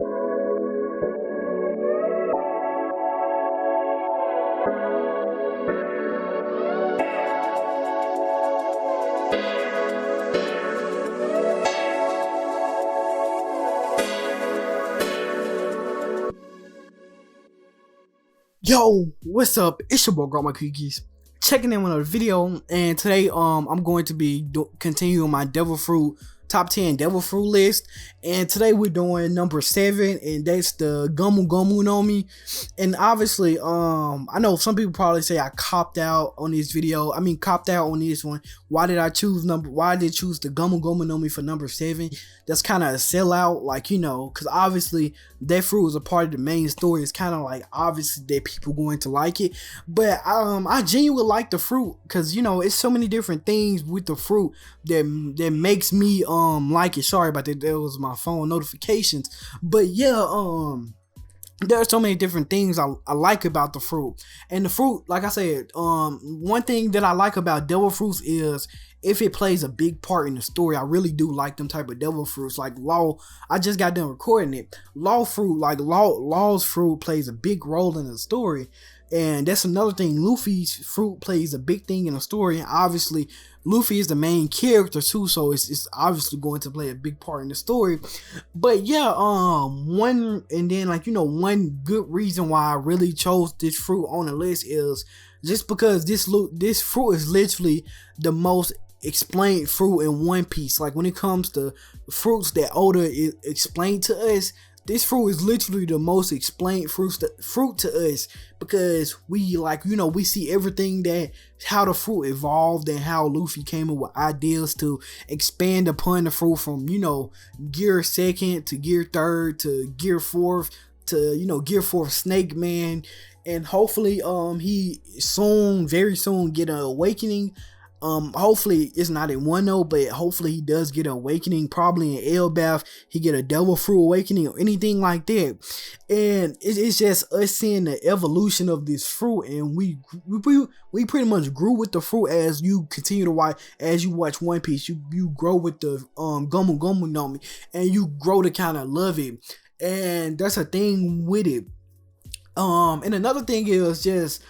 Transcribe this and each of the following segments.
Yo, what's up? It's your boy Gomu Gomu, checking in with another video, and today I'm going to be continuing my Devil Fruit top 10 Devil Fruit list, and today we're doing number 7, and that's the Gomu Gomu no Mi. And obviously I know some people probably say I copped out on this video. I mean copped out on this one. Why did I choose the Gomu Gomu no Mi for number 7? That's kind of a sellout, like, you know, because obviously that fruit is a part of the main story. It's kind of like obviously that people going to like it, but I genuinely like the fruit because, you know, it's so many different things with the fruit that makes me like it. Sorry about that, that was my phone notifications. But yeah, there are so many different things I like about the fruit. And the fruit, like I said, one thing that I like about devil fruits is if it plays a big part in the story. I really do like them type of devil fruits. Like Law, I just got done recording it. Law fruit, like Law's fruit plays a big role in the story. And that's another thing. Luffy's fruit plays a big thing in the story. And obviously, Luffy is the main character too, so it's obviously going to play a big part in the story. But yeah, one good reason why I really chose this fruit on the list is just because this fruit is literally the most explained fruit in One Piece. Like when it comes to fruits that Oda explained to us, this fruit is literally the most explained fruit to us, because we, like, you know, we see everything that how the fruit evolved and how Luffy came up with ideas to expand upon the fruit from, you know, gear 2nd to gear 3rd to gear 4th to, you know, gear 4th Snake Man. And hopefully he very soon get an awakening. Hopefully it's not in Wano, but hopefully he does get an awakening. Probably in Elbaf he get a devil fruit awakening or anything like that. And it's just us seeing the evolution of this fruit, and we pretty much grew with the fruit as you continue to watch. As you watch One Piece, you grow with the Gomu Gomu no Mi, and you grow to kind of love it. And that's a thing with it. And another thing is just,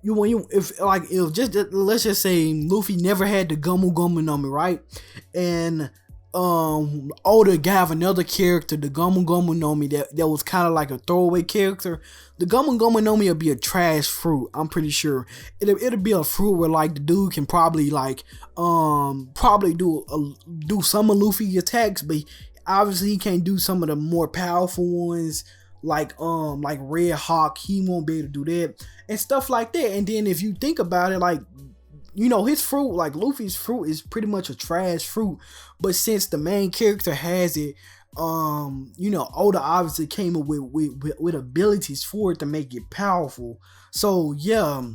let's just say Luffy never had the Gomu Gomu no Mi, right? And Oda gave another character the Gomu Gomu no Mi that was kind of like a throwaway character. The Gomu Gomu no Mi will be a trash fruit. I'm pretty sure it'll be a fruit where, like, the dude can probably like do some of Luffy attacks, but obviously he can't do some of the more powerful ones. Like Red Hawk, he won't be able to do that and stuff like that. And then if you think about it, like, you know, his fruit, like Luffy's fruit, is pretty much a trash fruit, but since the main character has it, you know, Oda obviously came up with abilities for it to make it powerful. So yeah,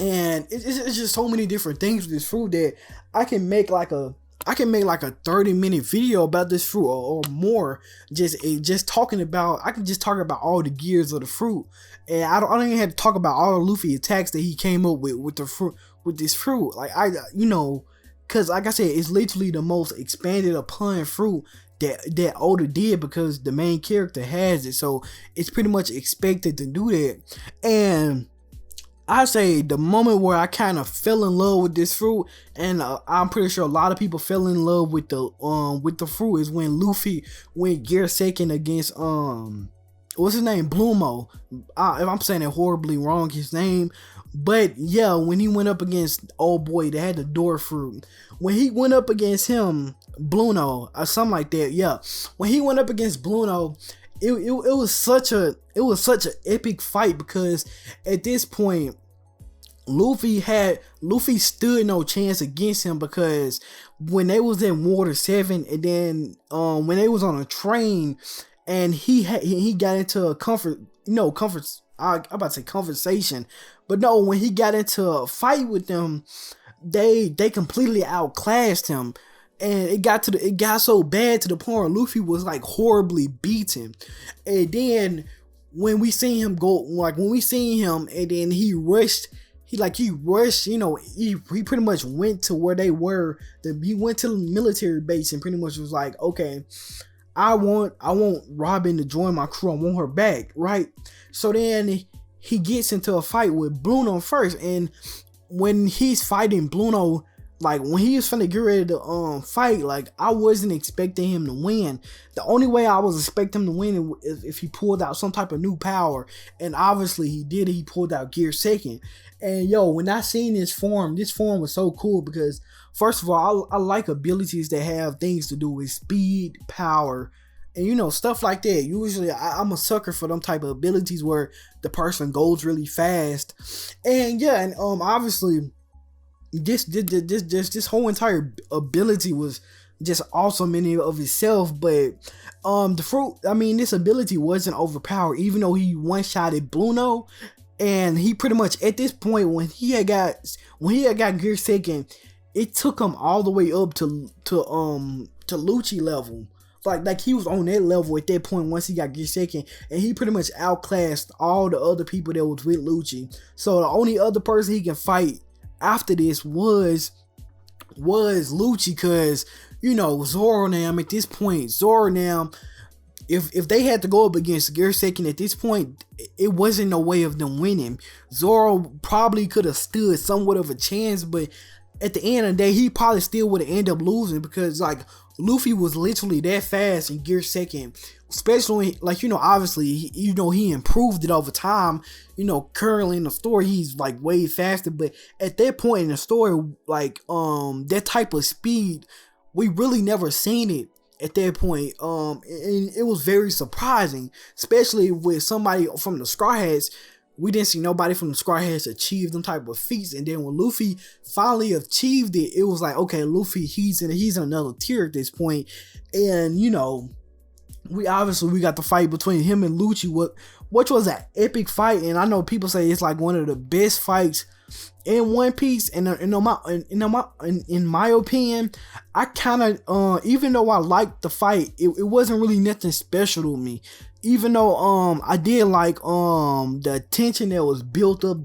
and it's just so many different things with this fruit that I can make like a 30-minute video about this fruit or more. Just talking about, I can just talk about all the gears of the fruit, and I don't even have to talk about all the Luffy attacks that he came up with the fruit, with this fruit. Like, you know, because like I said, it's literally the most expanded upon fruit that Oda did, because the main character has it, so it's pretty much expected to do that. And I say the moment where I kind of fell in love with this fruit, and I'm pretty sure a lot of people fell in love with the fruit, is when Luffy went gear 2nd against what's his name, Blumo. If I'm saying it horribly wrong, his name, but yeah, when he went up against old boy that had the door fruit, when he went up against him, Bluno or something like that, yeah, when he went up against Bluno, it was such an epic fight, because at this point Luffy stood no chance against him, because when they was in Water 7, and then when they was on a train, and he got into a I'm about to say conversation, but no, when he got into a fight with them, they completely outclassed him. And it got so bad to the point where Luffy was like horribly beaten. And then when we seen him, and then he rushed, you know, he pretty much went to where they were. He went to the military base and pretty much was like, okay, I want Robin to join my crew. I want her back, right? So then he gets into a fight with Bruno first, and when he's fighting Bruno, like when he was finna get ready to fight, like I wasn't expecting him to win. The only way I was expecting him to win is if he pulled out some type of new power, and obviously he did. He pulled out Gear Second, and yo, when I seen this form was so cool because first of all, I like abilities that have things to do with speed, power, and stuff like that. Usually, I'm a sucker for them type of abilities where the person goes really fast, and yeah, and obviously this whole entire ability was just awesome in and of itself. But the fruit, I mean, this ability wasn't overpowered, even though he one-shotted Bruno, and he pretty much at this point when he had got Gear Second, it took him all the way up to Lucci level. Like he was on that level at that point once he got Gear Second, and he pretty much outclassed all the other people that was with Lucci. So the only other person he can fight after this was Lucci, because Zoro now at this point, if they had to go up against Gear Second at this point, it wasn't no way of them winning. Zoro probably could have stood somewhat of a chance, but at the end of the day, he probably still would have ended up losing because like Luffy was literally that fast in Gear Second, especially like obviously he improved it over time. Currently in the story he's like way faster, but at that point in the story, like that type of speed we really never seen it at that point. And it was very surprising, especially with somebody from the Straw Hats. We didn't see nobody from the Straw Hats achieve them type of feats, and then when Luffy finally achieved it, it was like, okay, Luffy, he's in another tier at this point. And we got the fight between him and Lucci, which was an epic fight, and I know people say it's like one of the best fights in One Piece. And in my opinion, I kind of even though I liked the fight, it wasn't really nothing special to me. Even though I did like the tension that was built up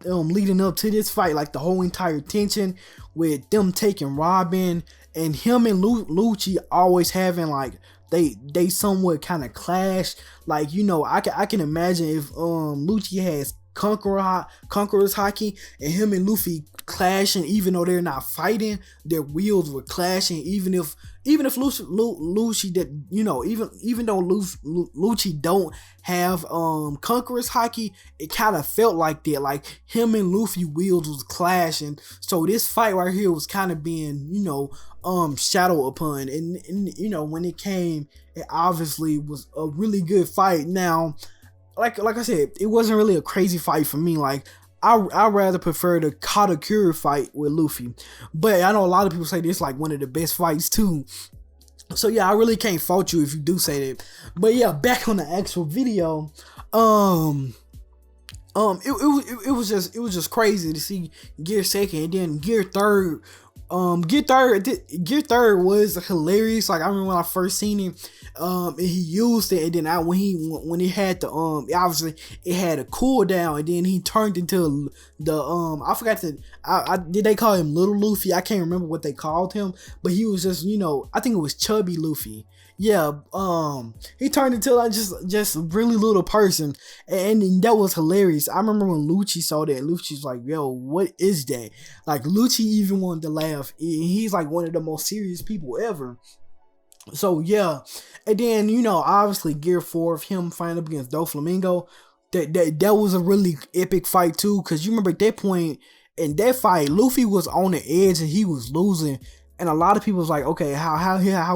leading up to this fight, like the whole entire tension with them taking Robin and him and Lucci always having like they somewhat kind of clash. Like I can imagine if Lucci has Conqueror's Haki and him and Luffy clashing, even though they're not fighting, their wheels were clashing. Even if Lucci that even though Lucci don't have Conqueror's Haki, it kind of felt like that. Like him and Luffy wheels was clashing. So this fight right here was kind of being shadowed upon, and when it came, it obviously was a really good fight. Now, like I said, it wasn't really a crazy fight for me. Like I rather prefer the Katakuri fight with Luffy, but I know a lot of people say this like one of the best fights too. So yeah, I really can't fault you if you do say that. But yeah, back on the actual video, it was just crazy to see Gear Second and then Gear Third. Gear Third was hilarious. Like I remember when I first seen him, and he used it, and then when he had the obviously it had a cooldown, and then he turned into the I forgot did they call him Little Luffy? I can't remember what they called him, but he was just I think it was Chubby Luffy. Yeah, he turned into like just a really little person, and that was hilarious. I remember when Lucci saw that, Lucci's like, yo, what is that? Like Lucci even wanted to laugh. He's like one of the most serious people ever. So yeah, and then obviously Gear 4 of him fighting up against Doflamingo, that was a really epic fight too, because you remember at that point in that fight, Luffy was on the edge and he was losing. And a lot of people was like, okay, how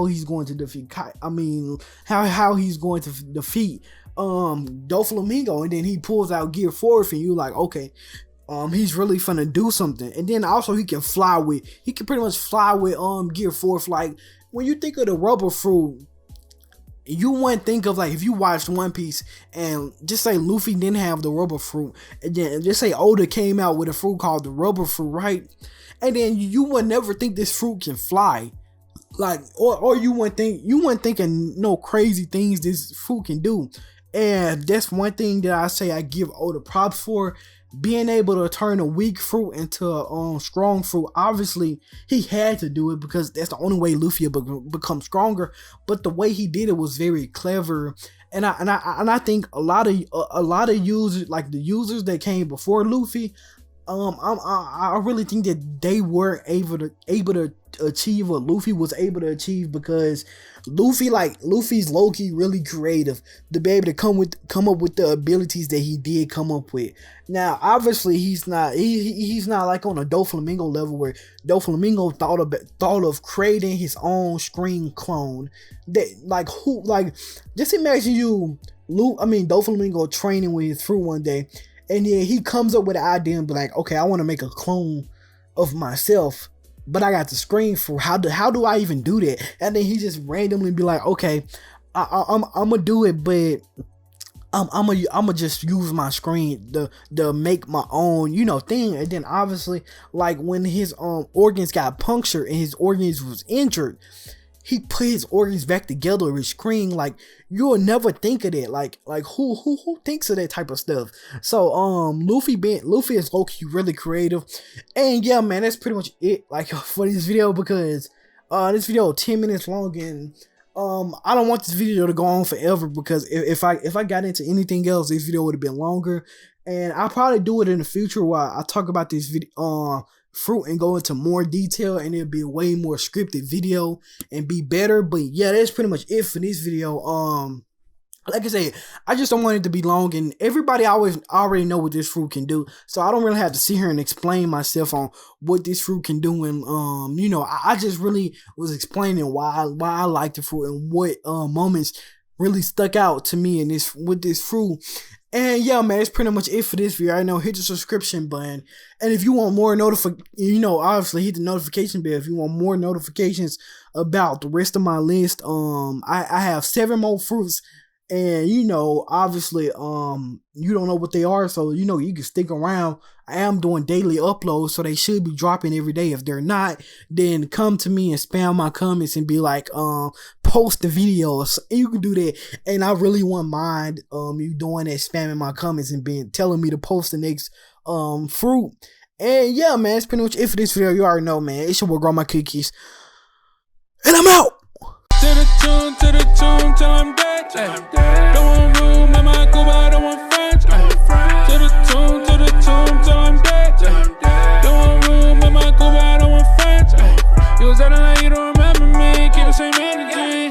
he's going to defeat how he's going to defeat Doflamingo, and then he pulls out Gear 4 and you like, okay, he's really finna do something. And then also he can pretty much fly with Gear 4. Like when you think of the rubber fruit, you wouldn't think of like if you watched One Piece and just say Luffy didn't have the rubber fruit, and then just say Oda came out with a fruit called the rubber fruit, right? And then you would never think this fruit can fly, like, or you wouldn't think of no crazy things this fruit can do. And that's one thing that I say I give Oda props for. being able to turn a weak fruit into a strong fruit. Obviously, he had to do it because that's the only way Luffy would become stronger. But the way he did it was very clever, and I think a lot of users, like the users that came before Luffy, I really think that they were able to achieve what Luffy was able to achieve, because Luffy's low-key really creative to be able to come up with the abilities that he did come up with. Now, obviously, he's not like on a Doflamingo level, where Doflamingo thought of creating his own screen clone. That just imagine Doflamingo training with his fruit one day, and then he comes up with an idea and be like, okay, I want to make a clone of myself, but I got the screen for how do I even do that? And then he just randomly be like, okay, I'm gonna do it, but I'm gonna just use my screen to make my own, thing. And then obviously, like when his organs got punctured and his organs was injured, he put his organs back together with screen. Like, you'll never think of that. Like who thinks of that type of stuff? So Luffy is low-key really creative. And yeah, man, that's pretty much it, like, for this video, because this video is 10 minutes long, and I don't want this video to go on forever, because if I got into anything else, this video would have been longer. And I'll probably do it in the future while I talk about this video fruit and go into more detail, and it'll be a way more scripted video and be better. But yeah, that's pretty much it for this video. Like I said, I just don't want it to be long, and everybody already know what this fruit can do, so I don't really have to sit here and explain myself on what this fruit can do. And I just really was explaining why I like the fruit and what moments really stuck out to me with this fruit. And yeah, man, that's pretty much it for this video. I know, hit the subscription button, and if you want more obviously hit the notification bell if you want more notifications about the rest of my list. I have 7 more fruits, and obviously you don't know what they are, so you can stick around. I am doing daily uploads, so they should be dropping every day. If they're not, then come to me and spam my comments and be like, post the videos. You can do that, and I really wouldn't mind you doing that, spamming my comments and telling me to post the next fruit. And yeah, man, that's pretty much it for this video. You already know, man, it's your boy Grandma Cookies, and I'm out. To the tune till I'm dead. Don't want room.